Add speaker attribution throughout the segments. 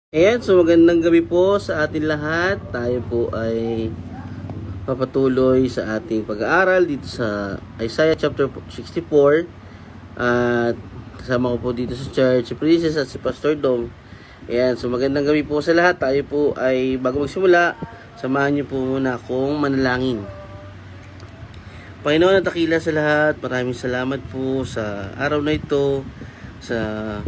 Speaker 1: Ayan, so magandang gabi po sa atin lahat. Tayo po ay papatuloy sa ating pag-aaral dito sa Isaiah chapter 64. At kasama ko po dito sa church si Princess at si Pastor Dom. Ayan, so magandang gabi po sa lahat. Tayo po ay bago magsimula, samahan niyo po muna akong manalangin. Panginoon at dakila sa lahat, maraming salamat po sa araw na ito, sa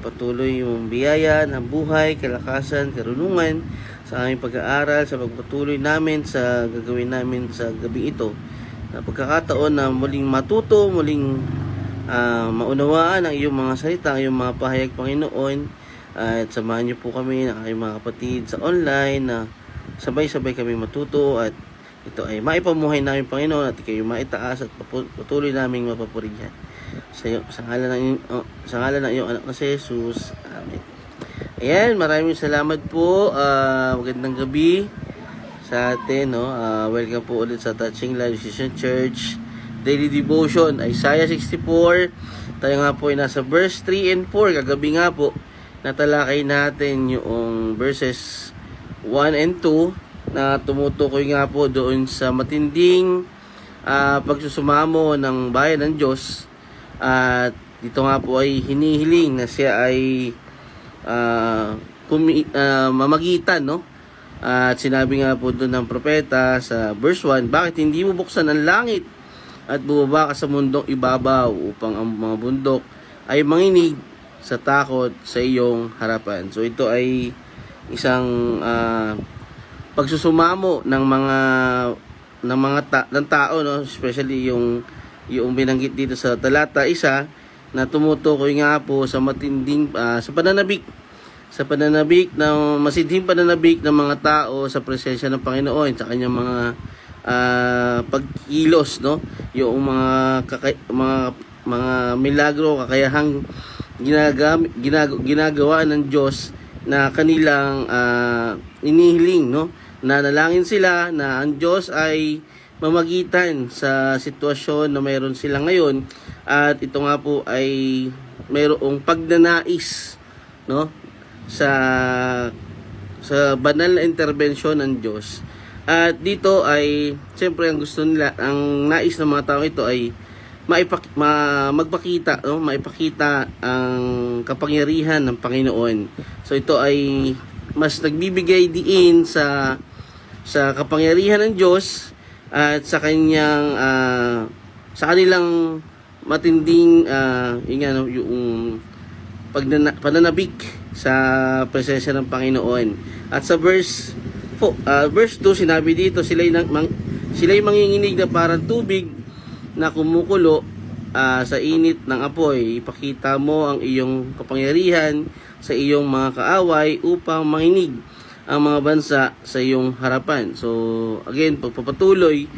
Speaker 1: patuloy yung biyaya ng buhay, kalakasan, karunungan sa aming pag-aaral, sa pagpatuloy namin sa gagawin namin sa gabi ito. Na pagkakataon na muling matuto, muling maunawaan ang iyong mga salita, ang iyong mga pahayag, Panginoon. At samahan niyo po kami ng aking mga kapatid sa online na sabay-sabay kami matuto at ito ay maipamuhay namin, Panginoon, at ikaw maitaas at patuloy naming mapapurihan. Sa ngalan ng iyong anak na si Jesus. Amen. Ayan, maraming salamat po. Magandang gabi sa atin. No? Welcome po ulit sa Touching Life Vision Church Daily Devotion, Isaiah 64. Tayo nga po ay nasa verse 3 and 4. Kagabi nga po, natalakay natin yung verses 1 and 2 na tumutukoy nga po doon sa matinding pagsusumamo ng bayan ng Diyos. At dito nga po ay hinihiling na siya ay mamagitan, no? At sinabi nga po doon ng propeta sa verse 1, bakit hindi mo buksan ang langit at bumaba ka sa mundong ibabaw upang ang mga bundok ay manginig sa takot sa iyong harapan. So ito ay isang pagsusumamo ng ng tao, no? Especially yung binanggit dito sa talata 1 na tumutukoy nga po sa matinding sa pananabik ng masidhing pananabik ng mga tao sa presensya ng Panginoon sa kanyang mga pagkilos, no? Yung mga milagro, kakayahang ginagawa ng Diyos na kanilang inihiling, no? Nanalangin sila na ang Diyos ay mamagitan sa sitwasyon na mayroon sila ngayon, at ito nga po ay mayroong pagnanais, no, sa banal na intervensyon ng Diyos. At dito ay siyempre ang gusto nila, ang nais ng mga tao ito ay maipakita ang kapangyarihan ng Panginoon. So ito ay mas nagbibigay diin sa kapangyarihan ng Diyos at sa kanyang sa kanilang matinding yung pananabik sa presensya ng Panginoon. At sa verse 2 sinabi dito, sila'y manginginig na parang tubig na kumukulo sa init ng apoy. Ipakita mo ang iyong kapangyarihan sa iyong mga kaaway upang manginig ang mga bansa sa iyong harapan. So again, pagpapatuloy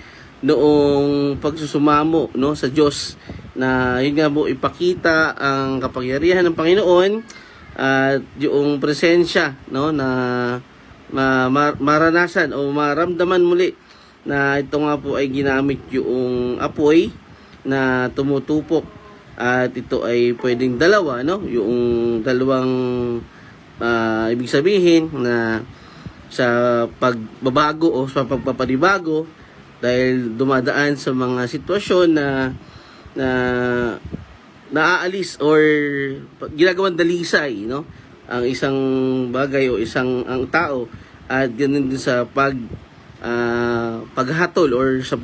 Speaker 1: noong pagsusumamo, no, sa Diyos, na yun nga po ipakita ang kapangyarihan ng Panginoon at yung presensya, no, na maranasan o maramdaman muli na ito nga po ay ginamit yung apoy na tumutupok, at ito ay pwedeng dalawa, no, yung dalawang ibig sabihin na sa pagbabago o sa pagpapanibago dahil dumadaan sa mga sitwasyon na naaalis or ginagawang dalisay, no, ang isang bagay o ang tao, at ganun din sa paghatol or sa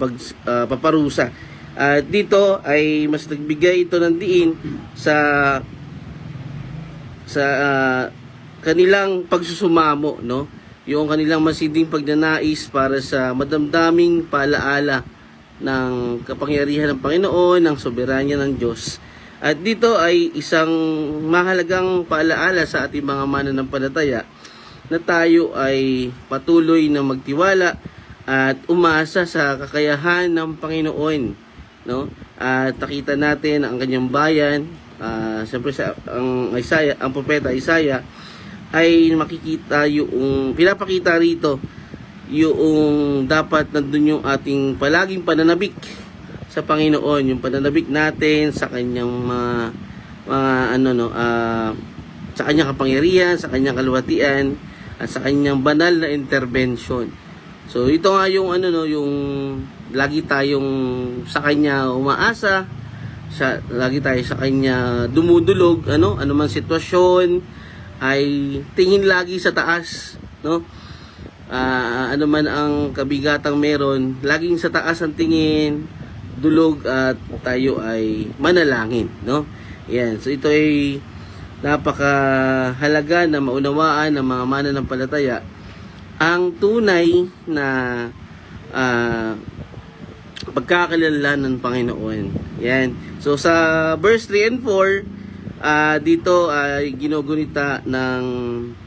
Speaker 1: paparusa. At dito ay mas nagbigay ito ng diin sa kanilang pagsusumamo, no? Yung kanilang masiding pagnanais para sa madamdaming paalaala ng kapangyarihan ng Panginoon, ng soberanya ng Diyos. At dito ay isang mahalagang paalaala sa ating mga mananampalataya na tayo ay patuloy na magtiwala at umasa sa kakayahan ng Panginoon, no? At nakita natin ang kanyang bayan, siyempre ang propeta Isaiah ay makikita yung pinapakita rito yung dapat nandun yung ating palaging pananabik sa Panginoon, yung pananabik natin sa kanyang sa kanyang kapangyarihan, sa kanyang kaluwatian, at sa kanyang banal na intervention. So ito nga yung ano no, yung lagi tayong sa kanya umaasa, lagi tayo sa kanya dumudulog, ano man sitwasyon ay tingin lagi sa taas, no? Ano man ang kabigatang meron, laging sa taas ang tingin, dulog, at tayo ay manalangin, no? Yan. So ito ay napakahalaga na maunawaan ng mga mananampalataya ang tunay na pagkakilala ng Panginoon. Yan. So sa verse 3 and 4, dito ay ginugunita ng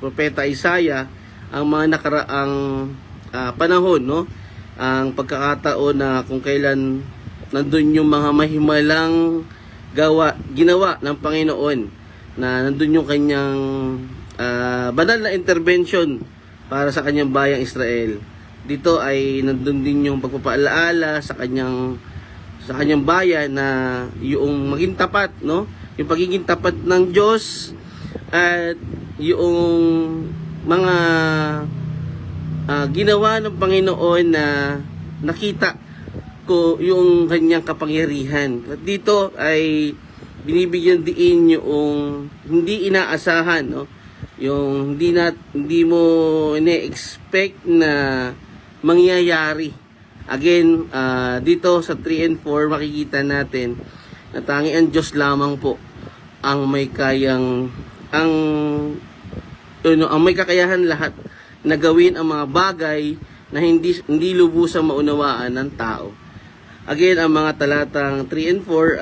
Speaker 1: propeta Isaiah ang mga nakaraang panahon, no? Ang pagkakataon na kung kailan nandun yung mga mahimalang ginawa ng Panginoon, na nandun yung kanyang banal na intervention para sa kanyang bayang Israel. Dito ay nandun din yung pagpapaalaala sa kanyang bayan na yung maging tapat, no? Yung pagiging tapat ng Diyos at yung mga ginawa ng Panginoon na nakita ko yung kanyang kapangyarihan. At dito ay binibigyan din yung hindi inaasahan, no? Yung hindi mo ine-expect na mangyayari. Again, dito sa 3 and 4 makikita natin na tangi ang Diyos lamang po ang may may kakayahan lahat na gawin ang mga bagay na hindi lubusang maunawaan ng tao. Again, ang mga talatang 3 and 4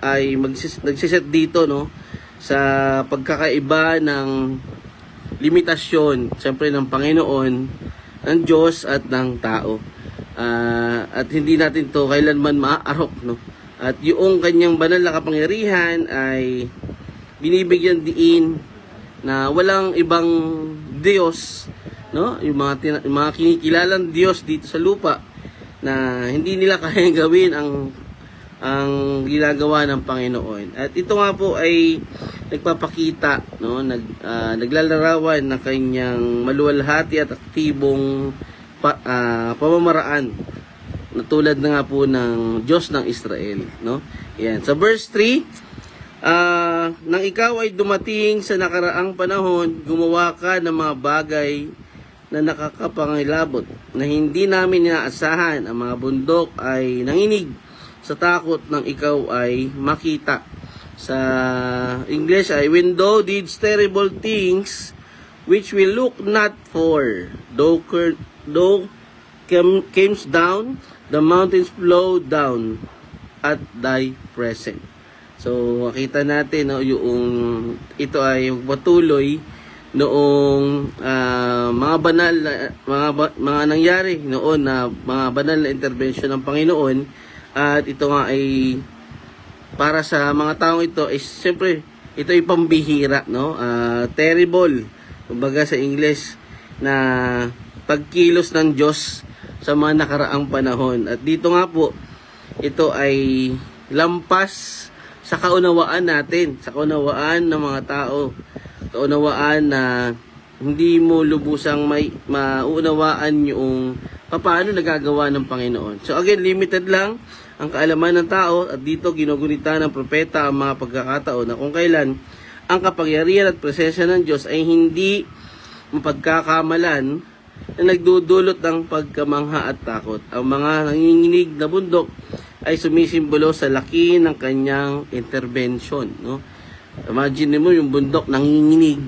Speaker 1: ay nagsiset dito, no, sa pagkakaiba ng limitasyon, siyempre ng Panginoon, ng Diyos at ng tao. At hindi natin to kailanman maaarok, no? At yung kanyang banal na kapangyarihan ay binibigyan diin na walang ibang Diyos, no? Yung mga kinikilalang Diyos dito sa lupa na hindi nila kayang gawin ang ginagawa ng Panginoon. At ito nga po ay nagpapakita, no, naglalarawan ng kanyang maluwalhati at aktibong pamamaraan na tulad na nga po ng Diyos ng Israel, no? Yan. Sa verse 3, nang ikaw ay dumating sa nakaraang panahon, gumawa ka ng mga bagay na nakakapangilabot na hindi namin inaasahan. Ang mga bundok ay nanginig sa takot ng ikaw ay makita. Sa English ay, when thou didst terrible things which we look not for, thou camest down, the mountains flow down at thy present. So makita natin, no, yung ito ay patuloy noong mga banal mga nangyari noon na mga banal na intervention ng Panginoon. At ito nga ay para sa mga taong ito is siyempre ito ay pambihira, no? Terrible, kumbaga sa English, na pagkilos ng Diyos sa mga nakaraang panahon. At dito nga po, ito ay lampas sa kaunawaan natin, sa kaunawaan ng mga tao, kaunawaan na hindi mo lubusang maunawaan yung paano nagagawa ng Panginoon. So again, limited lang ang kaalaman ng tao, at dito ginugunita ng propeta ang mga pagkakataon na kung kailan ang kapangyarihan at presensya ng Diyos ay hindi mapagkakamalan na nagdudulot ng pagkamangha at takot. Ang mga nanginginig na bundok ay sumisimbolo sa laki ng kanyang intervention, no? Imagine mo yung bundok nanginginig,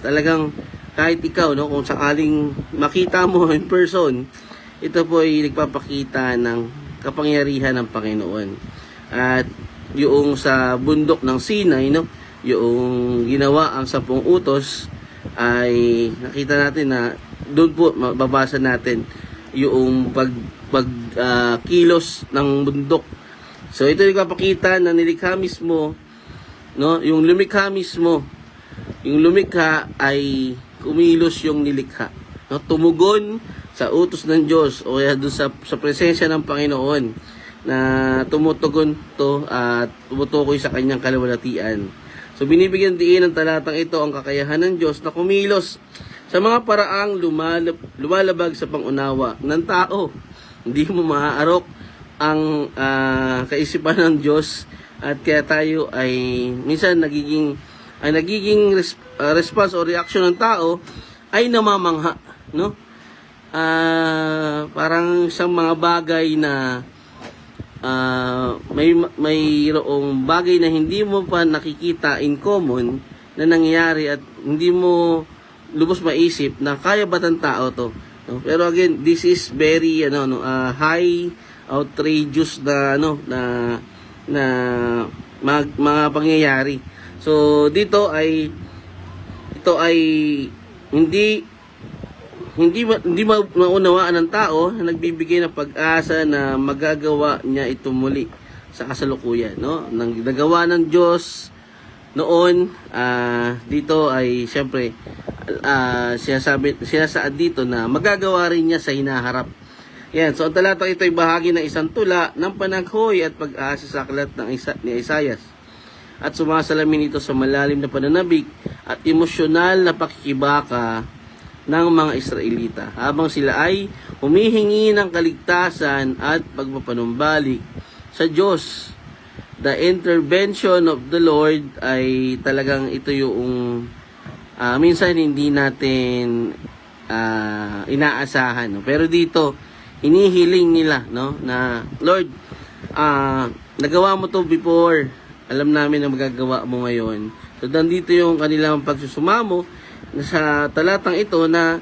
Speaker 1: talagang kahit ikaw, no, kung sakaling makita mo in person, ito po ay nagpapakita ng kapangyarihan ng Panginoon. At yung sa bundok ng Sinai, no, yung ginawa ang 10 utos, ay nakita natin na doon po mababasa natin yung kilos ng bundok. So ito yung nagpapakita na nilikha mismo, no, yung lumikha mismo, yung lumikha ay kumilos yung nilikha, no, tumugon sa utos ng Diyos o kaya doon sa presensya ng Panginoon na tumutugon to at tumutukoy sa kanyang kaluwalhatian. So binibigyan diin ng talatang ito ang kakayahan ng Diyos na kumilos sa mga paraang lumalabag sa pangunawa ng tao. Hindi mo maaarok ang kaisipan ng Diyos, at kaya tayo ay minsan nagiging response o reaction ng tao ay namamangha, no? Parang isang mga bagay na mayroong bagay na hindi mo pa nakikita in common na nangyayari at hindi mo lubos maisip na kaya ba ng tao to, no? Pero again, this is very high outrageous na mga pangyayari. So ito ay hindi maunawaan ng tao na nagbibigay ng pag-asa na magagawa niya ito muli sa kasalukuyan, no? Nang nagawa ng Diyos noon, dito ay siyempre sinasaad dito na magagawa rin niya sa hinaharap. Yan, so ang talata ito ay bahagi ng isang tula ng panaghoy at pag-asa sa aklat ni Isaias. At sumasalamin ito sa malalim na pananabik at emosyonal na pakikibaka ng mga Israelita habang sila ay humihingi ng kaligtasan at pagpapanumbalik sa Diyos. The intervention of the Lord ay talagang ito yung minsan hindi natin inaasahan, no? Pero dito hinihiling nila, no, na Lord, nagawa mo to before, alam namin na magagawa mo ngayon. So nandito yung kanilang pagsusumamo sa talatang ito na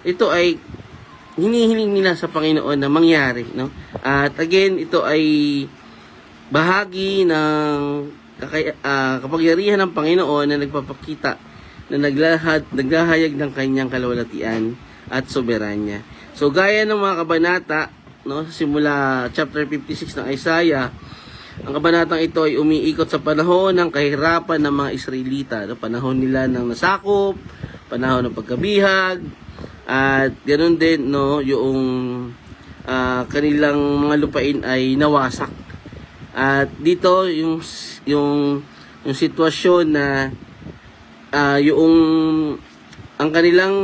Speaker 1: ito ay hinihiling nila sa Panginoon na mangyari, no? At again, ito ay bahagi ng kapangyarihan ng Panginoon na nagpapakita na naglahayag ng kanyang kalwalatian at soberanya. So gaya ng mga kabanata, no, simula chapter 56 ng Isaiah, ang kabanatang ito ay umiikot sa panahon ng kahirapan ng mga Israelita, no? Panahon nila ng nasakop, panahon ng pagkabihag, at ganoon din, no, yung kanilang mga lupain ay nawasak. At dito yung sitwasyon na ang kanilang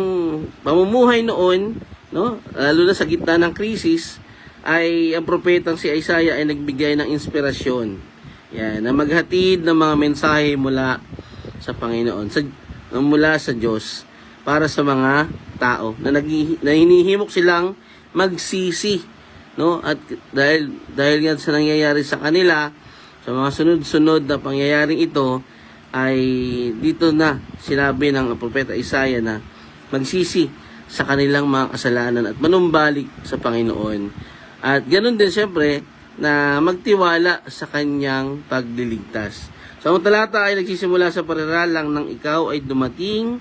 Speaker 1: pamumuhay noon, no, lalo na sa gitna ng krisis, ay ang propetang si Isaiah ay nagbigay ng inspirasyon, yan, na maghatid ng mga mensahe mula sa Panginoon, mula sa Diyos para sa mga tao na hinihimok silang magsisi, no? At dahil nga sa nangyayari sa kanila, sa mga sunod-sunod na pangyayaring ito, ay dito na sinabi ng propeta Isaiah na magsisi sa kanilang mga kasalanan at manumbalik sa Panginoon. At ganoon din siyempre na magtiwala sa kanyang pagliligtas. So ang talata ay nagsisimula sa pariralang ng ikaw ay dumating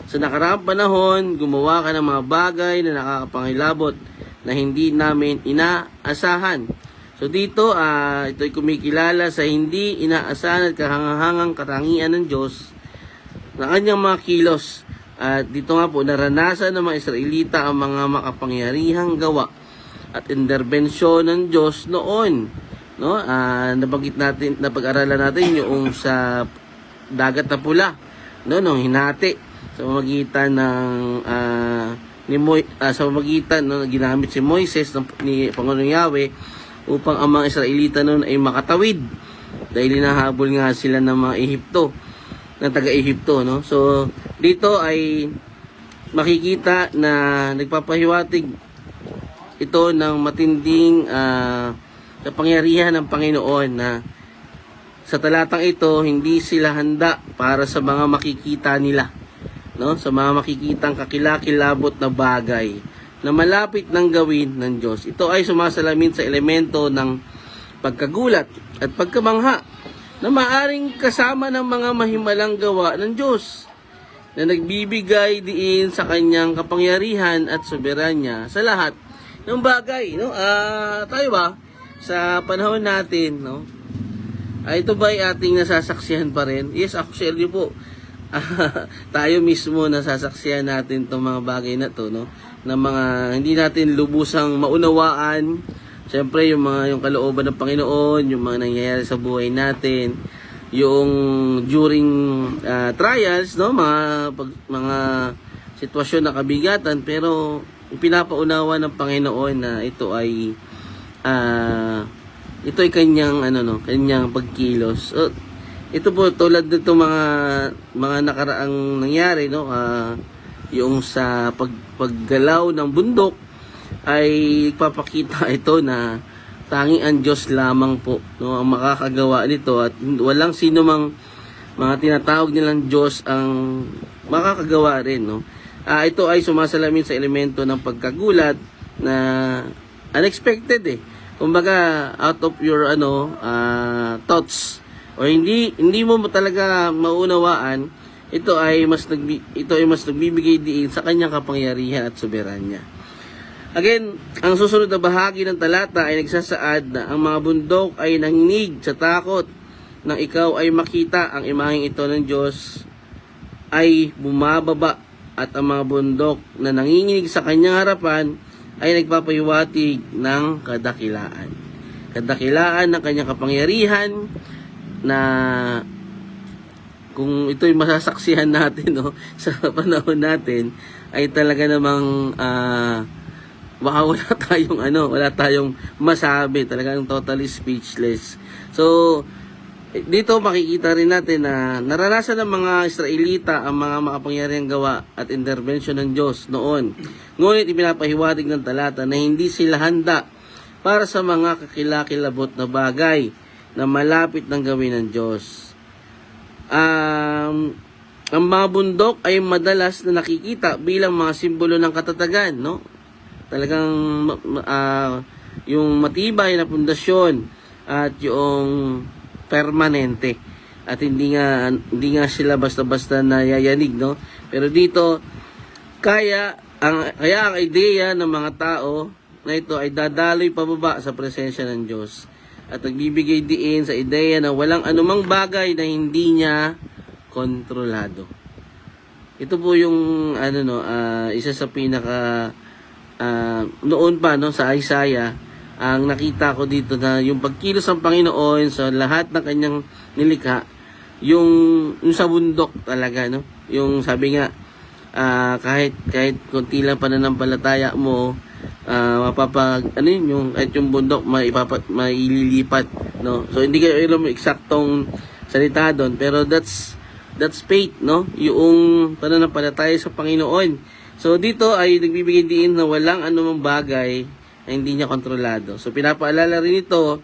Speaker 1: sa nakaraang panahon, gumawa ka ng mga bagay na nakakapangilabot na hindi namin inaasahan. So dito, ito ay kumikilala sa hindi inaasahan at kahangahangang katangian ng Diyos na kanyang mga kilos. At dito nga po, naranasan ng mga Israelita ang mga makapangyarihang gawa at interbensyon ng Diyos noon. No? Nabanggit natin, napag-aralan natin yung sa dagat na pula, no? Nung hinati sa pamamagitan ng sa pamamagitan, no, ginamit si Moises ni Panginoong Yahweh upang ang mga Israelita noon ay makatawid dahil hinahabol nga sila ng mga taga-Ehipto, no? So dito ay makikita na nagpapahiwatig ito ng matinding kapangyarihan ng Panginoon na sa talatang ito hindi sila handa para sa mga makikita nila, no? Sa mga makikitang kakilakilabot na bagay na malapit ng gawin ng Diyos. Ito ay sumasalamin sa elemento ng pagkagulat at pagkamangha na maaring kasama ng mga mahimalang gawa ng Diyos na nagbibigay diin sa kanyang kapangyarihan at soberanya sa lahat ng bagay, no? Tayo ba sa panahon natin, no? Ito ba ay ating nasasaksihan pa rin? Yes, actually po. Tayo mismo nasasaksihan natin itong mga bagay na to, no? Na mga hindi natin lubusang maunawaan. Siyempre yung kalooban ng Panginoon, yung mga nangyayari sa buhay natin. yung during trials, no, mga sitwasyon na kabigatan, pero pinapaunawa ng Panginoon na ito ay kanyang kanyang pagkilos. So, ito po tulad nito mga nakaraang nangyari, no, yung sa paggalaw ng bundok ay ipapakita ito na tanging ang Diyos lamang po, no, ang makakagawa nito, at walang sino mang mga tinatawag nilang Diyos ang makakagawa rin, no. Ito ay sumasalamin sa elemento ng pagkagulat na unexpected. Kumbaga out of your thoughts, o hindi mo talaga maunawaan. Ito ay mas nagbibigay diin sa kanyang kapangyarihan at soberanya. Again, ang susunod na bahagi ng talata ay nagsasaad na ang mga bundok ay nanginig sa takot nang ikaw ay makita ang imaheng ito ng Diyos ay bumababa, at ang mga bundok na nanginginig sa kanyang harapan ay nagpapahiwatig ng kadakilaan. Kadakilaan ng kanyang kapangyarihan na kung ito'y masasaksihan natin, no, sa panahon natin, ay talaga namang baka wala tayong masabi, talagang totally speechless. So dito makikita rin natin na naranasan ng mga Israelita ang mga makapangyarihang gawa at intervention ng Diyos noon. Ngunit ipinapahiwatig ng talata na hindi sila handa para sa mga kakilakilabot na bagay na malapit ng gawin ng Diyos. Ang mga bundok ay madalas na nakikita bilang mga simbolo ng katatagan, no? Talagang yung matibay na pundasyon at yung permanente, at hindi nga sila basta-basta nayayanig, no? Pero dito kaya ang ideya ng mga tao na ito ay dadaloy pababa sa presensya ng Diyos, at nagbibigay diin sa ideya na walang anumang bagay na hindi niya kontrolado. Ito po yung isa sa pinaka noon pa, no, sa Isaiah, ang nakita ko dito na yung pagkilos ng Panginoon sa lahat ng kanyang nilikha, yung sa bundok talaga, no, yung sabi nga kahit konti lang pananampalataya mo, yung bundok maililipat, no. So hindi kayo alam eksaktong salita doon, pero that's faith, no, yung pananampalataya sa Panginoon. So dito ay nagbibigay diin na walang anumang bagay na hindi niya kontrolado. So pinapaalala rin ito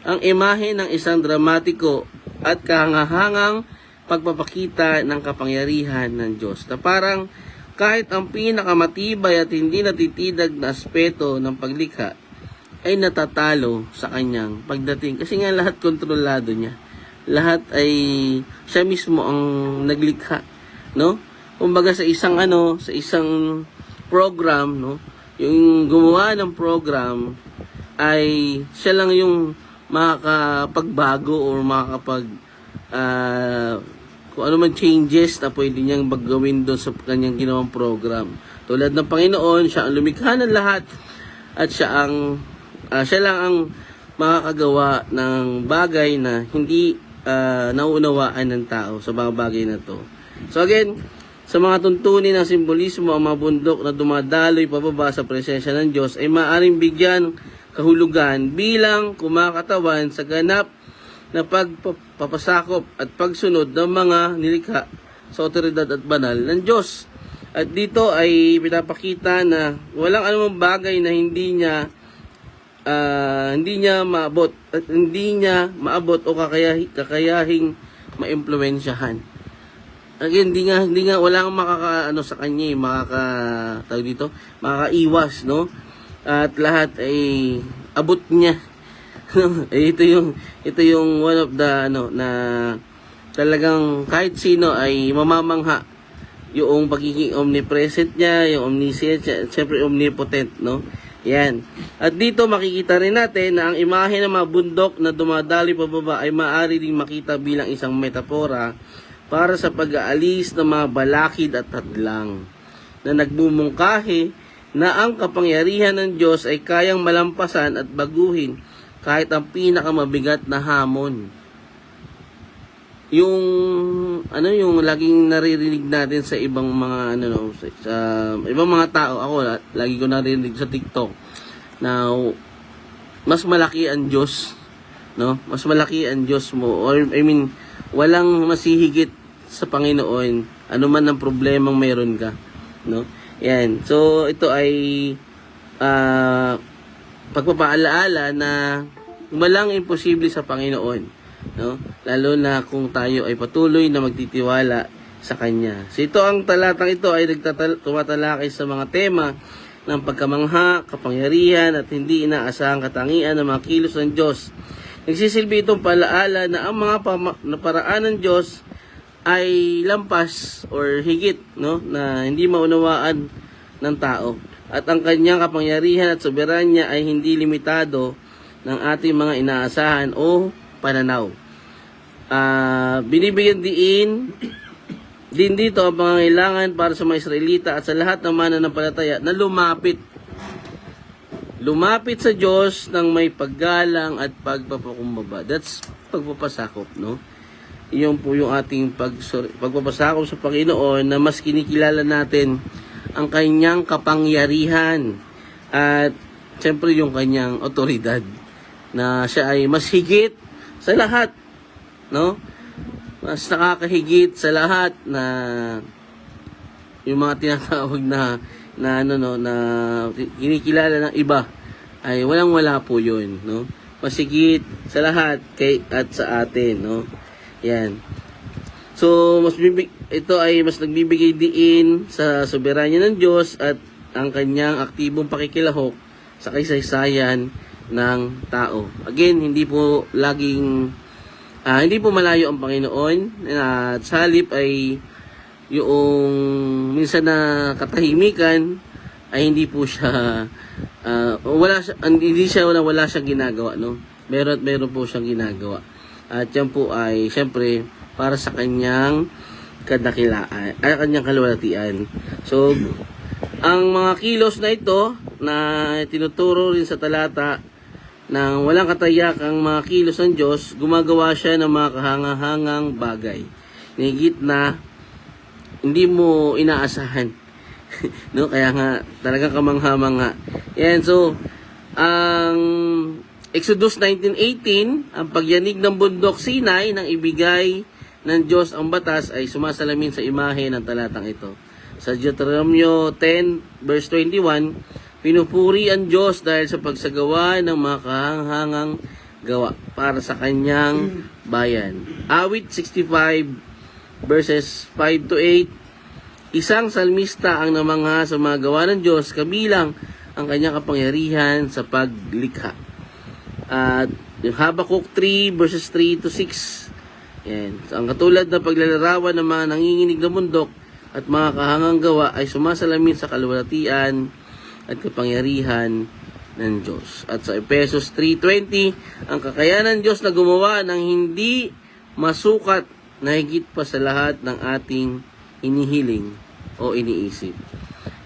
Speaker 1: ang imahe ng isang dramatiko at kahangahangang pagpapakita ng kapangyarihan ng Diyos, na parang kahit ang pinakamatibay at hindi natitidag na aspeto ng paglikha ay natatalo sa kanyang pagdating, kasi nga lahat kontrolado niya. Lahat ay siya mismo ang naglikha, no? Kumbaga sa isang program, no, yung gumawa ng program ay siya lang yung makakapagbago or kung ano man changes na pwede niyang maggawin doon sa kanyang ginawang program. Tulad ng Panginoon, siya ang lumikha ng lahat, at siya lang ang makakagawa ng bagay na hindi nauunawaan ng tao sa mga bagay na to. So again, sa mga tuntunin ng simbolismo, ang mga bundok na dumadaloy pababa sa presensya ng Diyos ay maaaring bigyan kahulugan bilang kumakatawan sa ganap na pagpapasakop at pagsunod ng mga nilikha sa otoridad at banal ng Diyos. At dito ay pinapakita na walang anumang bagay na hindi niya maabot at hindi niya maabot o kakayahing maimpluwensyahan. Again, hindi nga wala kang sa kanya, makakaiwas, no? At lahat ay abot niya. ito yung one of the na talagang kahit sino ay mamamangha yung pagiging omnipresent niya, yung omniscient, siyempre omnipotent, no? Yan. At dito makikita rin natin na ang imahe ng mga bundok na dumadaloy pababa ay maaari ding makita bilang isang metapora para sa pag-aalis ng mga balakid at hadlang na nagmumungkahi na ang kapangyarihan ng Diyos ay kayang malampasan at baguhin kahit ang pinakamabigat na hamon. yung yung laging naririnig natin sa ibang mga sa ibang mga tao. Ako lagi ko naririnig sa TikTok na mas malaki ang Diyos, no? Mas malaki ang Diyos mo, or I mean walang masihigit sa Panginoon ano man ang problemang meron ka, no? Yan. So ito ay pagpapaalaala na walang imposible sa Panginoon, no? Lalo na kung tayo ay patuloy na magtitiwala sa Kanya. So ito, ang talatang ito ay tumatalakay sa mga tema ng pagkamangha, kapangyarihan at hindi inaasahang katangian ng mga kilos ng Diyos. Nagsisilbi itong palaala na ang mga paraan ng Diyos ay lampas or higit, no, na hindi maunawaan ng tao. At ang kanyang kapangyarihan at soberanya ay hindi limitado ng ating mga inaasahan o pananaw. Binibigyan din dito ang pangangailangan para sa mga Israelita at sa lahat ng mananampalataya na lumapit sa Diyos ng may paggalang at pagpapakumbaba. That's pagpapasakop, no? Iyon po yung ating pagpapasakop sa Panginoon, na mas kinikilala natin ang kanyang kapangyarihan at siyempre yung kanyang otoridad, na siya ay mas higit sa lahat, no? Mas nakakahigit sa lahat na yung mga tinatawag na kinikilala ng iba ay walang-wala po yun, no? Mas higit sa lahat at sa atin, no? Yan. So ito ay mas nagbibigay diin sa soberanya ng Diyos at ang kanyang aktibong pakikilahok sa kaysaysayan ng tao. Again, hindi po malayo ang Panginoon, at sa halip ay yung minsan na katahimikan ay hindi po siya wala siyang ginagawa, no? Meron po siyang ginagawa. At yan po ay siyempre para sa kanyang kadakilaan, kanyang kaluwalhatian. So ang mga kilos na ito na tinuturo rin sa talata nang walang katayakang mga kilos ng Diyos, gumagawa siya ng mga kahangahangang bagay, higit na hindi mo inaasahan. No, kaya nga talagang kamangha-mangha. Yan. So ang Exodus 19:18, ang pagyanig ng bundok Sinai nang ibigay ng Diyos ang batas ay sumasalamin sa imahe ng talatang ito. Sa Deuteronomio 10 verse 21, pinupuri ang Diyos dahil sa pagsagawa ng mga kahanghangang gawa para sa kanyang bayan. Awit 65 verses 5 to 8, isang salmista ang namangha sa mga gawa ng Diyos, kabilang ang kanyang kapangyarihan sa paglikha. At yung Habakuk 3 verses 3 to 6, yan. So, ang katulad na paglalarawan ng mga nanginginig na bundok at mga kahangang gawa ay sumasalamin sa kaluwalhatian at kapangyarihan ng Diyos. At sa Efesos 3:20, ang kakayanan ng Diyos na gumawa ng hindi masukat na higit pa sa lahat ng ating inihiling o iniisip.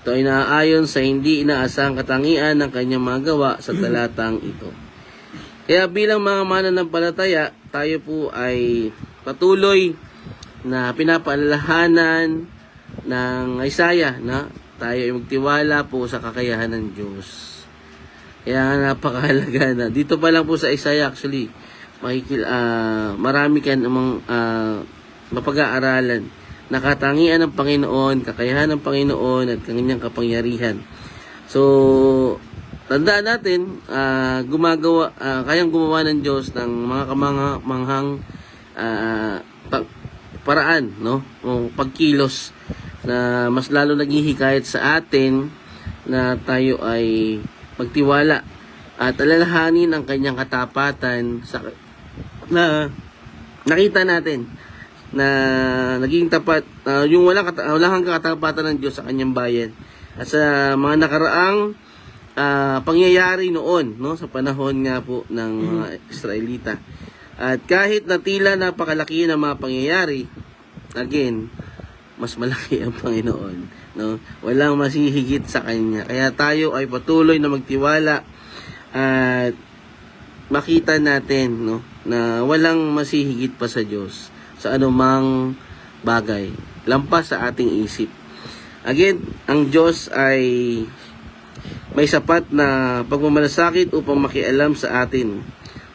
Speaker 1: Ito ay naaayon sa hindi inaasahang katangian ng kanyang mga gawa sa talatang ito. Kaya bilang mga mananampalataya, tayo po ay patuloy na pinapaalalahanan ng Isaiah na tayo ay magtiwala po sa kakayahan ng Diyos. Kaya napakahalaga na. Dito pa lang po sa Isaiah actually, marami ka namang mapag-aaralan. Nakatangian ng Panginoon, kakayahan ng Panginoon at kanyang kapangyarihan. So, tandaan natin, kayang gumawa ng Diyos ng mga kamanghang paraan, no? O pagkilos na mas lalo naghihikayat sa atin na tayo ay magtiwala at alalahanin ang kanyang katapatan na nakita natin na naging tapat, yung walang katapatan ng Diyos sa kanyang bayan at sa mga nakaraang pangyayari noon, no, sa panahon nga po ng mga Israelita. At kahit na tila napakalaki ng mga pangyayari, again, mas malaki ang Panginoon, no? Walang masihigit sa kanya. Kaya tayo ay patuloy na magtiwala at makita natin, no, na walang masihigit pa sa Diyos. sa anumang bagay, lampas sa ating isip. Again, ang Diyos ay may sapat na pagmamalasakit upang makialam sa atin,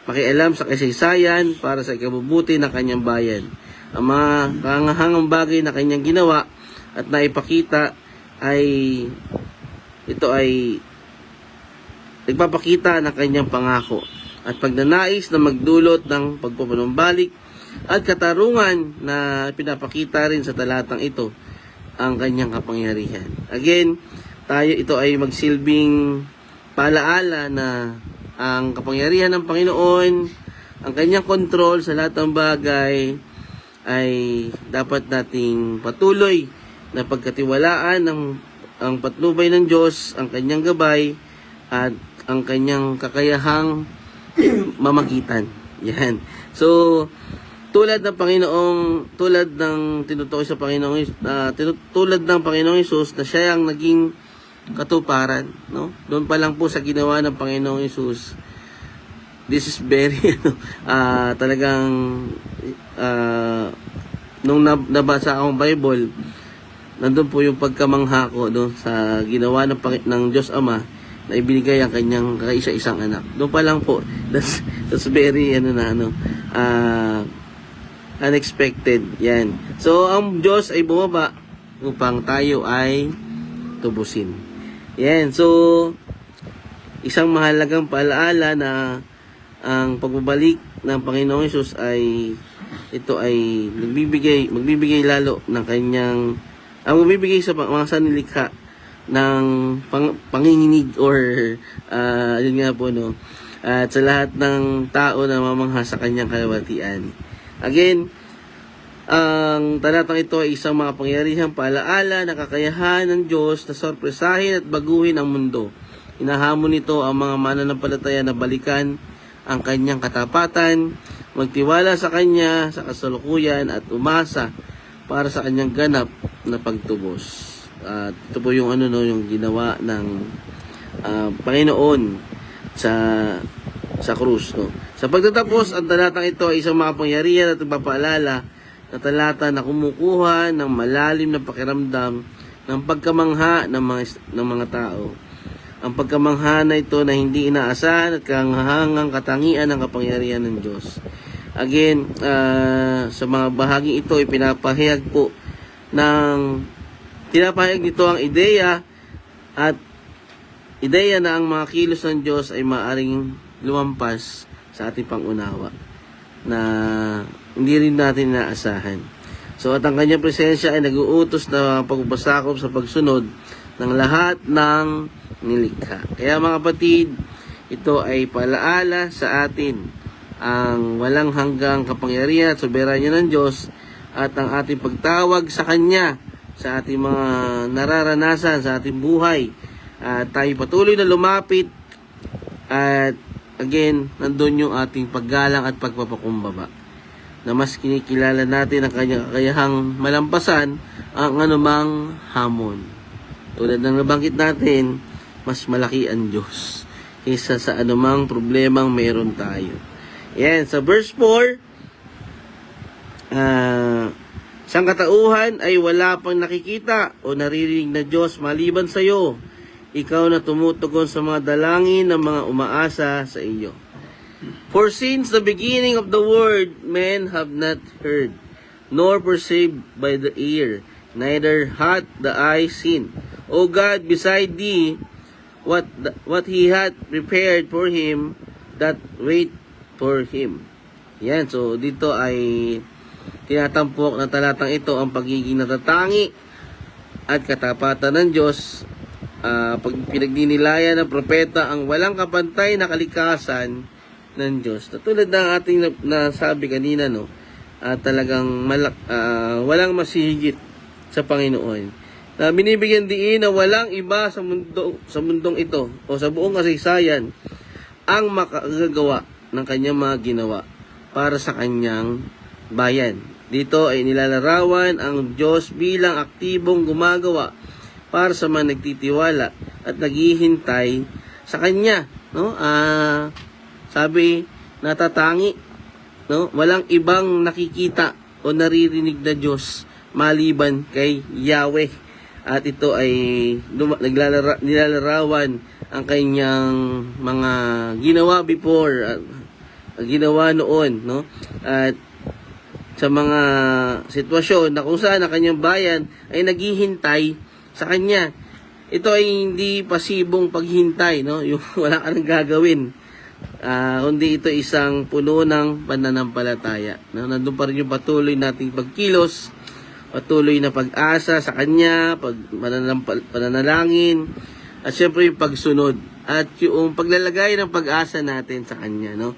Speaker 1: makialam sa kasaysayan para sa ikabubuti ng kanyang bayan. Ang mga kahangahangang bagay na kanyang ginawa at naipakita ay ito ay nagpapakita ng kanyang pangako at pagnanais na magdulot ng pagpapanumbalik at katarungan na pinapakita rin sa talatang ito ang kanyang kapangyarihan. Again, ito ay magsilbing paalaala na ang kapangyarihan ng Panginoon, ang kanyang kontrol sa lahat ng bagay ay dapat nating patuloy na pagkatiwalaan ang patnubay ng Diyos, ang kanyang gabay at ang kanyang kakayahang mamagitan. Yan. So, tulad ng tinutukoy sa Panginoong tulad ng Panginoong Hesus na siya ang naging katuparan, no? Doon pa lang po sa ginawa ng Panginoong Hesus, this is very talagang nung nabasa akong Bible, nandun po yung pagkamangha ko sa ginawa ng Diyos Ama na ibinigay ang kanyang kaisa-isang anak. Doon pa lang po, that's very unexpected. Yan. So ang Diyos ay bumaba upang tayo ay tubusin. Yan. So isang mahalagang paalaala na ang pagbabalik ng Panginoong Hesus ay ito ay magbibigay lalo ng kanyang magbibigay sa mga sanilikha ng panginginig or yun nga po, no, at sa lahat ng tao na mamangha sa kanyang kalwatian. Again, ang talatang ito ay isang makapangyarihang paalaala na kakayahan ng Diyos na sorpresahin at baguhin ang mundo. Hinahamon nito ang mga mananampalataya na balikan ang kanyang katapatan, magtiwala sa kanya sa kasalukuyan at umasa para sa kanyang ganap na pagtubos. Ito po yung yung ginawa ng Panginoon sa krus, no. Sa pagtatapos, ang talatang ito ay isang makapangyarihan at nagpapaalala na talata na kumukuha ng malalim na pakiramdam ng pagkamangha ng mga tao. Ang pagkamangha na ito na hindi inaasahan at kahangahangang katangian ng kapangyarihan ng Diyos. Again, sa mga bahaging ito ay pinapahayag nito ang ideya na ang mga kilos ng Diyos ay maaring lumampas sa ating pangunawa na hindi rin natin inaasahan. So at ang kanyang presensya ay nag-uutos na pagbasakop sa pagsunod ng lahat ng nilikha. Kaya mga kapatid, ito ay paalaala sa atin ang walang hanggang kapangyarihan at soberanya ng Diyos at ang ating pagtawag sa Kanya sa ating mga nararanasan sa ating buhay. At tayo patuloy na lumapit at again, nandun yung ating paggalang at pagpapakumbaba na mas kinikilala natin ang kanyang kakayahang malampasan ang anumang hamon. Tulad ng nabanggit natin, mas malaki ang Diyos kaysa sa anumang problemang meron tayo. Yan, sa verse 4, siyang katauhan ay wala pang nakikita o naririnig na Diyos maliban sa iyo. Ikaw na tumutugon sa mga dalangin ng mga umaasa sa iyo. For since the beginning of the world, men have not heard, nor perceived by the ear, neither hath the eye seen. O God, beside thee, what he had prepared for him that wait for him. Yan, so dito ay tinatampok na talatang ito ang pagiging natatangi at katapatan ng Diyos. Pag pinagdinilayan ng propeta ang walang kapantay na kalikasan ng Diyos. Tulad ng ating nasabi kanina, no, talagang walang masihigit sa Panginoon. Na binibigyan diin na walang iba sa mundong ito o sa buong kasaysayan ang makagagawa ng kanyang mga ginawa para sa kanyang bayan. Dito ay nilalarawan ang Diyos bilang aktibong gumagawa para sa mga nagtitiwala at naghihintay sa Kanya, no? Sabi, natatangi, no? Walang ibang nakikita o naririnig na Diyos maliban kay Yahweh. At ito ay nilalarawan ang kanyang mga ginawa before, ginawa noon, no? At sa mga sitwasyon na kung saan ang kanyang bayan ay naghihintay sa kanya. Ito ay hindi pasibong paghintay, no? Yung wala ka nang gagawin. Kundi ito isang puno ng pananampalataya. No? Nandun pa rin yung patuloy nating pagkilos, patuloy na pag-asa sa kanya, pananalangin, at syempre yung pagsunod at yung paglalagay ng pag-asa natin sa kanya, no?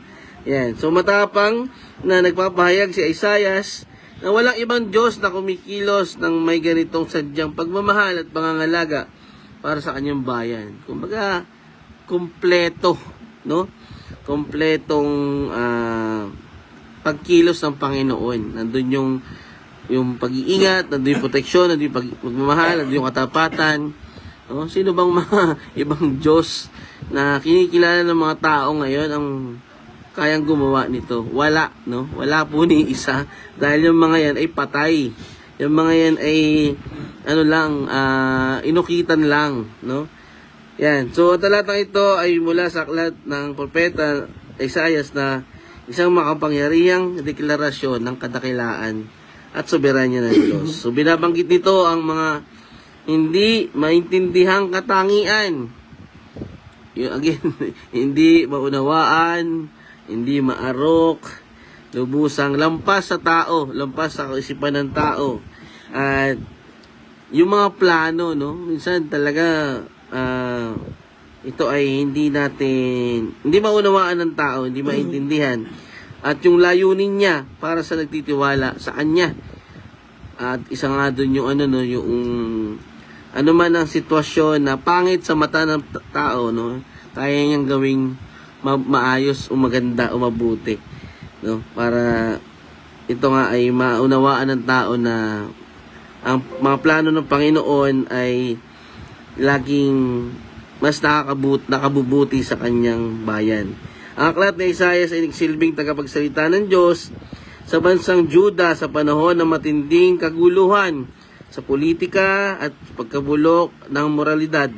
Speaker 1: Yan. So matapang na nagpapahayag si Isaias na walang ibang Diyos na kumikilos ng may ganitong sadyang pagmamahal at pangangalaga para sa kanyang bayan. Kumbaga, kompleto, no? Kompletong pagkilos ng Panginoon. Nandun yung pag-iingat, nandun yung proteksyon, nandun yung pagmamahal, nandun yung katapatan. No? Sino bang mga ibang Diyos na kinikilala ng mga tao ngayon ang kayang gumawa nito? Wala, no? Wala po ni isa. Dahil yung mga yan ay patay. Yung mga yan ay inukitan lang, no? Yan. So, talatang ito ay mula sa aklat ng propeta Isaias na isang makapangyarihang deklarasyon ng kadakilaan at soberanya ng Diyos. So, binabanggit nito ang mga hindi maintindihang katangian. Yung, again, hindi maunawaan, hindi maarok, lubusang lampas sa tao, lampas sa kaisipan ng tao. At yung mga plano, no, minsan talaga ito ay hindi maunawaan ng tao, hindi maintindihan. At yung layunin niya para sa nagtitiwala sa kanya. At isa nga doon yung ano man ang sitwasyon na pangit sa mata ng tao, no, kaya niyang gawing maayos o maganda o mabuti, no, para ito nga ay maunawaan ng tao na ang mga plano ng Panginoon ay laging mas nakabubuti sa kanyang bayan. Ang aklat ni Isaias ay nagsilbing tagapagsalita ng Diyos sa bansang Juda sa panahon ng matinding kaguluhan sa politika at pagkabulok ng moralidad.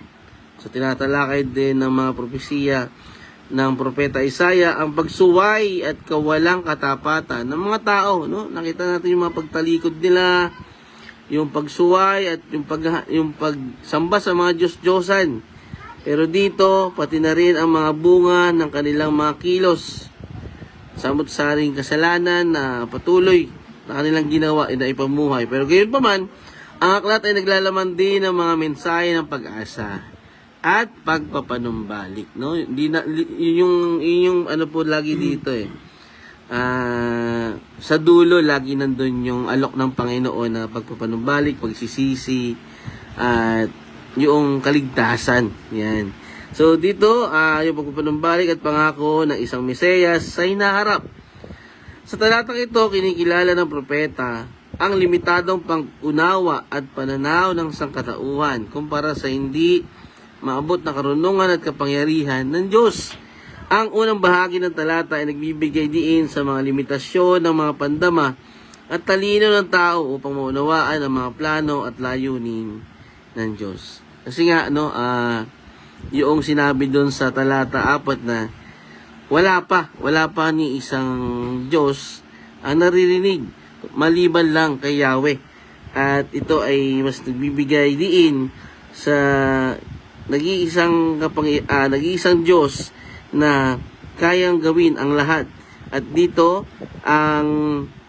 Speaker 1: So tinatalakay din ng mga propesiya ng propeta Isaiah ang pagsuway at kawalang katapatan ng mga tao, no? Nakita natin yung mga pagtalikod nila, yung pagsuway at yung pagsamba sa mga Diyos-Diyosan. Pero dito, pati na rin ang mga bunga ng kanilang mga kilos. Samot-saring kasalanan na patuloy na kanilang ginawa na ipamuhay. Pero gayon pa man, ang aklat ay naglalaman din ng mga mensahe ng pag-asa at pagpapanumbalik, no? Yung ano po lagi dito sa dulo lagi nandun yung alok ng Panginoon na pagpapanumbalik, pagsisisi at yung kaligtasan. Yan. So dito yung pagpapanumbalik at pangako ng isang Mesiyas sa hinaharap. Sa talatang ito, kinikilala ng propeta ang limitadong pang-unawa at pananaw ng sangkatauhan kumpara sa hindi maabot na karunungan at kapangyarihan ng Diyos. Ang unang bahagi ng talata ay nagbibigay diin sa mga limitasyon ng mga pandama at talino ng tao upang maunawaan ang mga plano at layunin ng Diyos. Kasi nga, yung sinabi doon sa talata 4 na wala pa ni isang Diyos ang naririnig maliban lang kay Yahweh. At ito ay mas nagbibigay diin sa nag-iisang Diyos na kayang gawin ang lahat. At dito, ang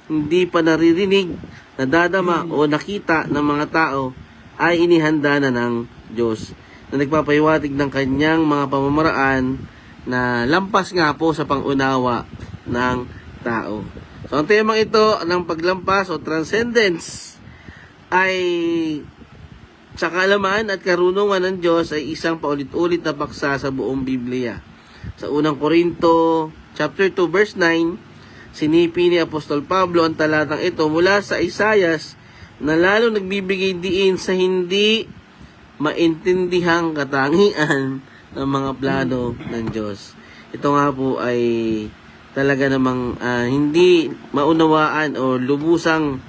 Speaker 1: hindi pa naririnig, nadadama o nakita ng mga tao ay inihanda na ng Diyos na nagpapahiwatig ng kanyang mga pamamaraan na lampas nga po sa pangunawa ng tao. So, ang temang ito ng paglampas o transcendence ay sa kaalaman at karunungan ng Diyos ay isang paulit-ulit na paksa sa buong Biblia. Sa unang Korinto, chapter 2, verse 9, sinipi ni Apostol Pablo ang talatang ito mula sa Isaias na lalo nagbibigay diin sa hindi maintindihang katangian ng mga plano ng Diyos. Ito nga po ay talaga namang hindi maunawaan o lubusang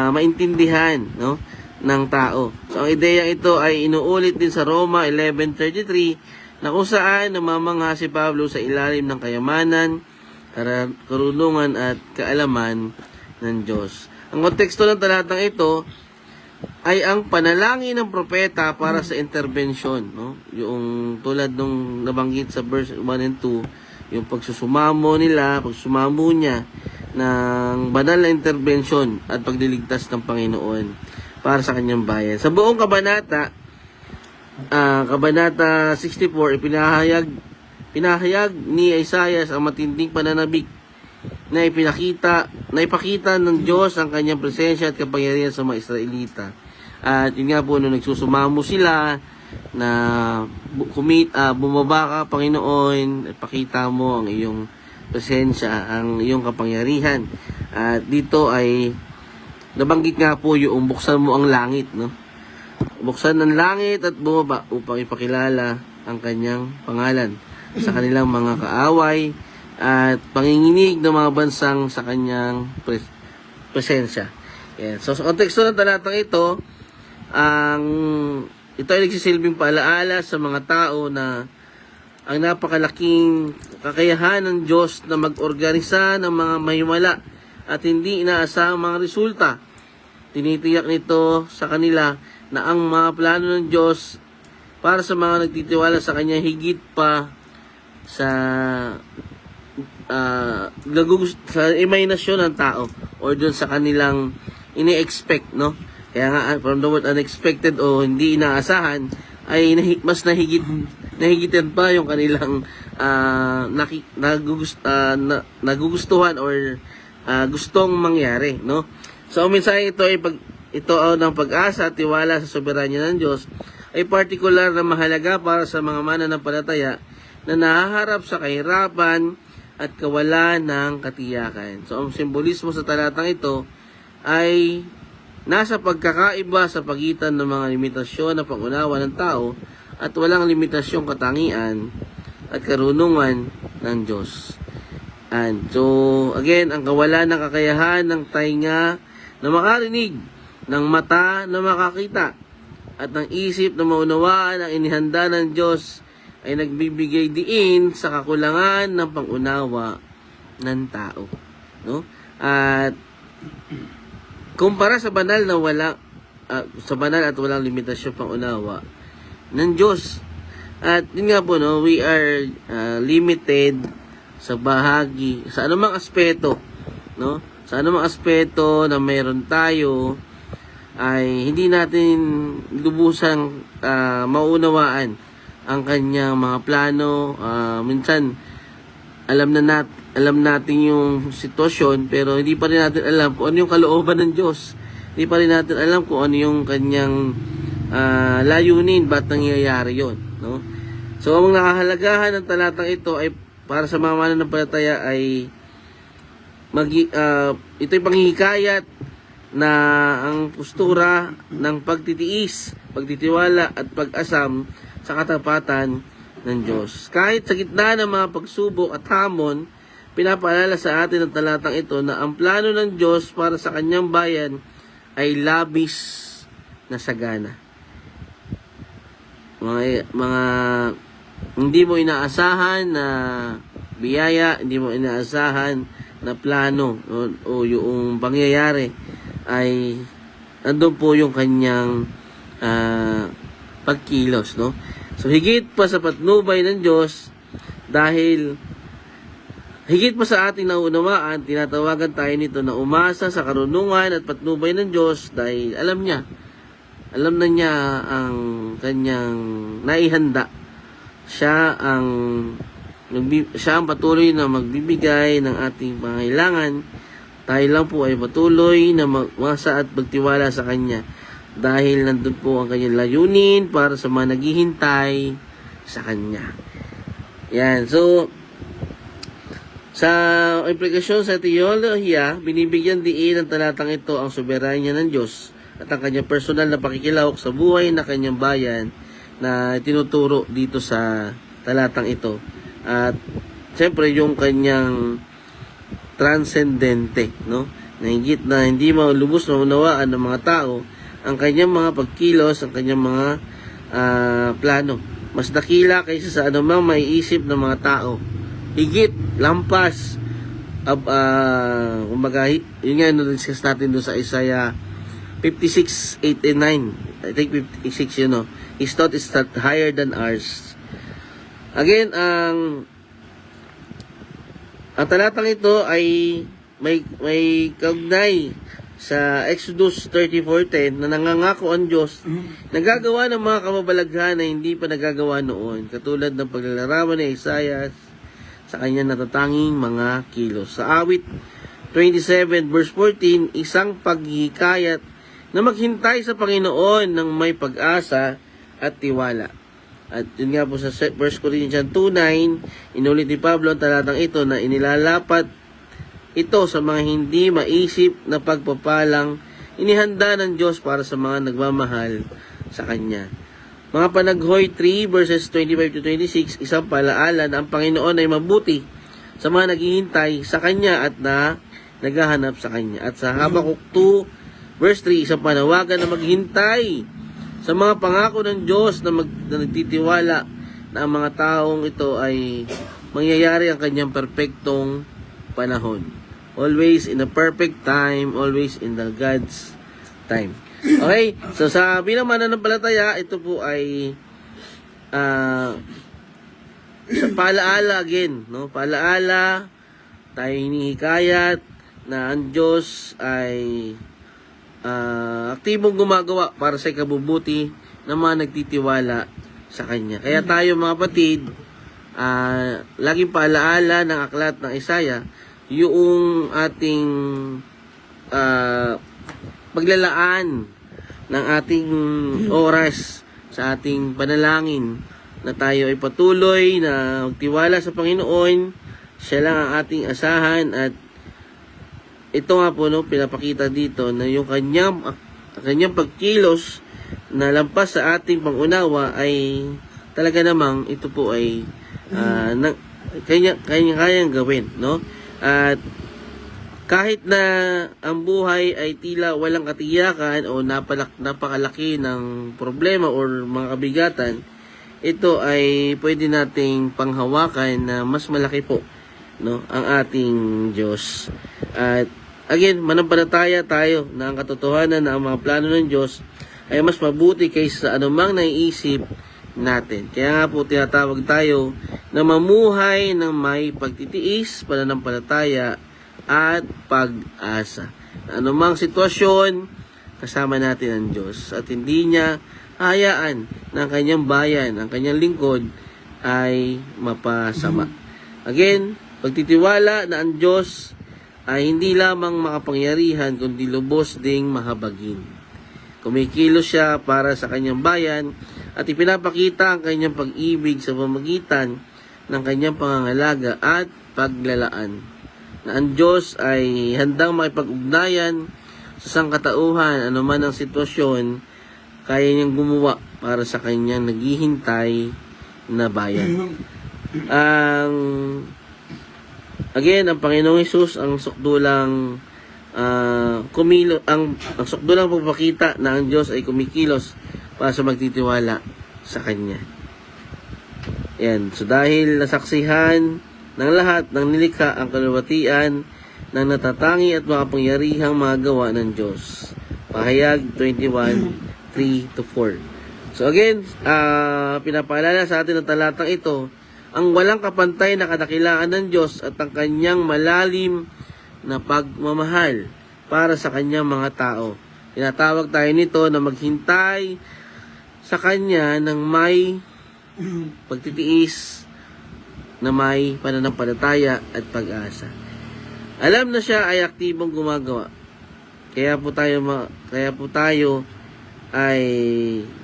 Speaker 1: maintindihan, no, ng tao. So ang ideya ito ay inuulit din sa Roma 11:33 na kung saan namamangha si Pablo sa ilalim ng kayamanan, karunungan at kaalaman ng Diyos. Ang konteksto ng talatang ito ay ang panalangin ng propeta para sa intervention, no? Yung tulad nung nabanggit sa verse 1 and 2, yung pagsusumamo niya ng banal na intervention at pagliligtas ng Panginoon para sa kanyang bayan. Sa buong kabanata 64, pinahayag ni Isaiah ang matinding pananabik na ipakita ng Diyos ang kanyang presensya at kapangyarihan sa mga Israelita. At yun nga po, nung nagsusumamo sila na bumaba ka, Panginoon, at pakita mo ang iyong presensya, ang iyong kapangyarihan. At dito ay nabanggit nga po yung buksan mo ang langit, no? Buksan ng langit at bumaba upang ipakilala ang kanyang pangalan sa kanilang mga kaaway at panginginig ng mga bansang sa kanyang presensya. Yan. So sa konteksto ng talatang ito, ito ay nagsisilbing paalaala sa mga tao na ang napakalaking kakayahan ng Diyos na mag-organisa ng mga mahimala at hindi inaasahang mga resulta. Tinitiyak nito sa kanila na ang mga plano ng Diyos para sa mga nagtitiwala sa Kanya higit pa sa imahinasyon ng tao or dun sa kanilang ini-expect, no? Kaya nga, from the word unexpected o hindi inaasahan, ay mas nahigitan pa yung kanilang nagugustuhan or gustong mangyari, no? So, minsan ito ay ng pag-asa at tiwala sa soberanya ng Diyos ay partikular na mahalaga para sa mga mananampalataya na nahaharap sa kahirapan at kawalan ng katiyakan. So, ang simbolismo sa talatang ito ay nasa pagkakaiba sa pagitan ng mga limitasyon na pangunawa ng tao at walang limitasyong katangian at karunungan ng Diyos. And so, again, ang kawalan ng kakayahan ng tainga na makarinig, ng mata na makakita, at ng isip na maunawaan ang inihanda ng Diyos ay nagbibigay diin sa kakulangan ng pangunawa ng tao, no? At kumpara sa banal at walang limitasyon pangunawa ng Diyos. At yun nga po, no, we are limited sa bahagi, sa anumang aspeto, no? Sa anumang aspeto na mayroon tayo ay hindi natin lubusang maunawaan ang kanyang mga plano. Minsan alam natin yung sitwasyon pero hindi pa rin natin alam kung ano yung kalooban ng Diyos. Hindi pa rin natin alam kung ano yung kanyang layunin, ba't nangyayari yon, no? So ang nakahalagahan ng talatang ito ay para sa mga mananampalataya ay ito'y panghihikayat na ang postura ng pagtitiis, pagtitiwala at pag-asam sa katapatan ng Diyos. Kahit sa gitna ng mga pagsubok at hamon, pinapaalala sa atin ang talatang ito na ang plano ng Diyos para sa kanyang bayan ay labis na sagana. Mga hindi mo inaasahan na biyaya, hindi mo inaasahan na plano o yung pangyayari ay andun po yung kanyang pagkilos, no? So higit pa sa patnubay ng Diyos, dahil higit pa sa ating naunawaan, tinatawagan tayo nito na umasa sa karunungan at patnubay ng Diyos dahil alam na niya ang kanyang naihanda. Siya ang patuloy na magbibigay ng ating pangailangan. Tayo lang po ay patuloy na magmasa at magtiwala sa Kanya dahil nandun po ang kanyang layunin para sa mga naghihintay sa Kanya. Yan. So, sa implikasyon sa teolohiya, binibigyan diin ng talatang ito ang soberanya ng Diyos at ang kanyang personal na pakikilahok sa buhay na kanyang bayan na tinuturo dito sa talatang ito. At siyempre yung kanyang transcendente, no? Na higit na hindi malubos na unawaan ng mga tao ang kanyang mga pagkilos, ang kanyang mga plano. Mas dakila kaysa sa anumang maiisip ng mga tao. Higit, lampas, kumbaga, yun nga, discuss natin doon sa Isaiah 56, 8 and 9. I think 56, you know. His thought is not higher than ours. Again, ang talatang ito ay may kaugnay sa Exodus 34:10 na nangangako ang Diyos na gagawa ng mga kababalaghan na hindi pa nagagawa noon, katulad ng paglalarawan ni Isaiah sa kanyang natatanging mga kilos. Sa awit 27 verse 14, isang paghihikayat na maghintay sa Panginoon ng may pag-asa at tiwala. At yun nga po sa 1 Corinthians 2:9, inulit ni Pablo ang talatang ito na inilalapat ito sa mga hindi maisip na pagpapalang inihanda ng Diyos para sa mga nagmamahal sa Kanya. Mga Panaghoy 3 verses 25 to 26, isang palaala na ang Panginoon ay mabuti sa mga naghihintay sa Kanya at na naghahanap sa Kanya. At sa Habakuk 2 verse 3, isang panawagan na maghintay sa mga pangako ng Diyos na nagtitiwala na ang mga taong ito ay mangyayari ang kanyang perpektong panahon. Always in the perfect time, always in the God's time. Okay, so sa bilang mananampalataya, ito po ay sa paalaala again, no? Paalaala, tayo hinihikayat na ang Diyos ay aktibong gumagawa para sa ikabubuti ng mga nagtitiwala sa Kanya. Kaya tayo mga kapatid, laging paalaala ng aklat ng Isaiah, yung ating paglalaan ng ating oras sa ating panalangin, na tayo ay patuloy na magtiwala sa Panginoon. Siya lang ang ating asahan, at ito nga po, no, pinapakita dito na yung kanyang pagkilos na lampas sa ating pangunawa ay talaga namang ito po ay kanyang gawin, no? At kahit na ang buhay ay tila walang katiyakan o napakalaki ng problema or mga kabigatan, ito ay pwede nating panghawakan na mas malaki po, no, ang ating Diyos. At again, manampalataya tayo na ang katotohanan na ang mga plano ng Diyos ay mas mabuti kaysa sa anumang naiisip natin. Kaya nga po tinatawag tayo na mamuhay ng may pagtitiis, pananampalataya at pag-asa. Anumang sitwasyon, kasama natin ang Diyos, at hindi niya hayaan ng kanyang bayan, ang kanyang lingkod ay mapasama. Again, pagtitiwala na ang Diyos ay hindi lamang makapangyarihan, kundi lubos ding mahabagin. Kumikilos siya para sa kanyang bayan at ipinapakita ang kanyang pag-ibig sa pamamagitan ng kanyang pangangalaga at paglalaan. Na ang Diyos ay handang makipag-ugnayan sa sangkatauhan, anuman ang sitwasyon, kaya niyang gumawa para sa kanyang naghihintay na bayan. Again, ang Panginoong Hesus ang sukdulang ang sukdulang pagpakita na ang Diyos ay kumikilos para sa magtitiwala sa Kanya. Yan. So dahil nasaksihan ng lahat ng nilikha ang kaluwalhatian ng natatangi at makapangyarihang mga gawa ng Diyos. Pahayag 21:3-4. So again, pinapaalala sa atin ng talatang ito ang walang kapantay na kadakilaan ng Diyos at ang kanyang malalim na pagmamahal para sa kanyang mga tao. Tinatawag tayo nito na maghintay sa Kanya ng may pagtitiis, na may pananampalataya at pag-asa. Alam na siya ay aktibong gumagawa. Kaya po tayo ay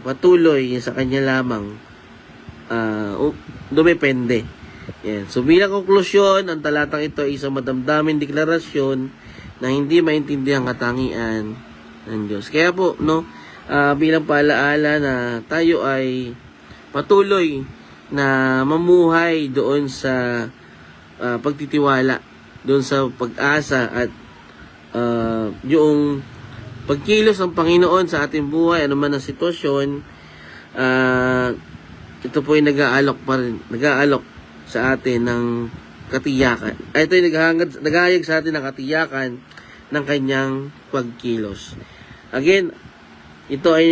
Speaker 1: patuloy sa Kanya lamang dumepende. Yan. So bilang konklusyon, ang talatang ito ay isang madamdaming deklarasyon na hindi maintindihan katangian ng Diyos. Kaya po, no, bilang paalaala na tayo ay patuloy na mamuhay doon sa pagtitiwala doon sa pag-asa at yung pagkilos ng Panginoon sa ating buhay, ano man ang sitwasyon, ito po ay nag-aalok sa atin ng katiyakan. Ito ay naghahayag sa atin ng katiyakan ng kanyang pagkilos. Again, ito ay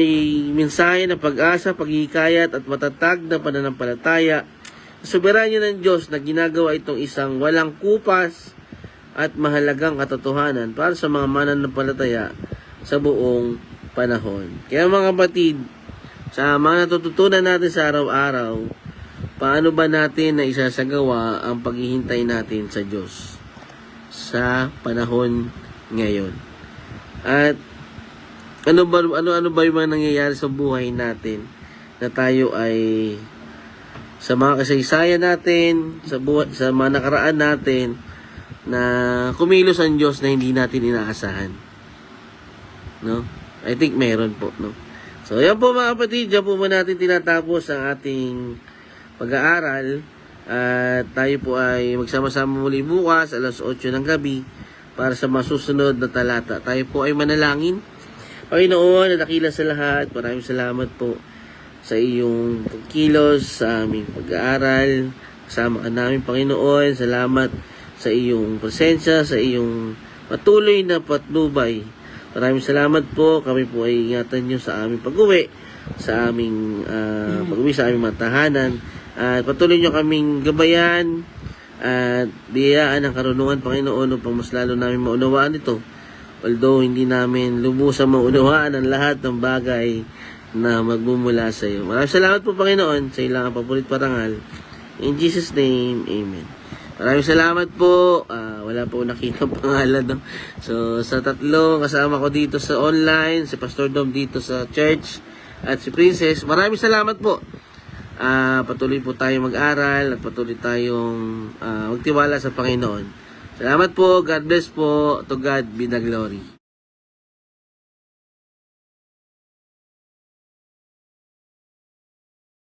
Speaker 1: mensahe ng pag-asa, paghihikayat at matatag na pananampalataya. Soberanya ng Diyos na ginagawa itong isang walang kupas at mahalagang katotohanan para sa mga mananampalataya sa buong panahon. Kaya mga kapatid, sa mga natututunan natin sa araw-araw, paano ba natin na isasagawa ang paghihintay natin sa Diyos sa panahon ngayon? At ano ba yung mga nangyayari sa buhay natin na tayo ay sa mga kasaysayan natin, sa mga nakaraan natin na kumilos ang Diyos na hindi natin inaasahan. No? I think meron po, no? So, yan po mga kapatid, yan po natin tinatapos ang ating pag-aaral at tayo po ay magsama-sama muli bukas alas 8 ng gabi para sa masusunod na talata. Tayo po ay manalangin. Panginoon, na dakila sa lahat, maraming salamat po sa iyong pagkilos sa aming pag-aaral. Kasama ka namin, Panginoon. Salamat sa iyong presensya, sa iyong patuloy na patnubay. Maraming salamat po. Kami po ay ingatan nyo sa aming pag-uwi, sa aming pag-uwi sa aming mga tahanan. At patuloy nyo kaming gabayan at biyayaan ng karunungan, Panginoon, upang mas lalo namin maunawaan ito. Although hindi namin lubusang maunawaan ang lahat ng bagay na magmumula sa iyo. Maraming salamat po, Panginoon, sa ilang papulit parangal. In Jesus' name, Amen. Maraming salamat po. Wala po nakita pangalan. No? So, sa tatlo, kasama ko dito sa online, si Pastor Dom dito sa church, at si Princess. Maraming salamat po. Patuloy po tayong mag-aral at patuloy tayong magtiwala sa Panginoon. Salamat po. God bless po. To God be the glory.